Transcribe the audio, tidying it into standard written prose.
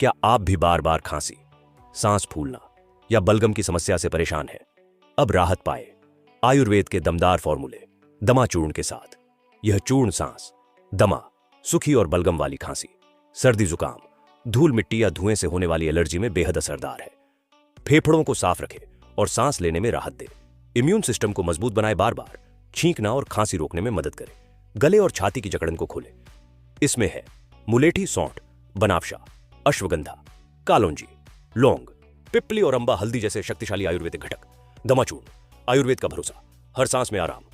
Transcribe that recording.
क्या आप भी बार बार खांसी, सांस फूलना या बलगम की समस्या से परेशान हैं? अब राहत पाए आयुर्वेद के दमदार फॉर्मूले दमा चूर्ण के साथ। यह चूर्ण सांस, दमा, सूखी और बलगम वाली खांसी, सर्दी जुकाम, धूल मिट्टी या धुएं से होने वाली एलर्जी में बेहद असरदार है। फेफड़ों को साफ रखे और सांस लेने में राहत दे। इम्यून सिस्टम को मजबूत बनाए, बार बार छींकना और खांसी रोकने में मदद करे। गले और छाती की जकड़न को खोले। इसमें है मुलेठी, सौंठ, बनावशा, अश्वगंधा, कालोंजी, लौंग, पिपली और अंबा हल्दी जैसे शक्तिशाली आयुर्वेदिक घटक। दमा चूर्ण, आयुर्वेद का भरोसा, हर सांस में आराम।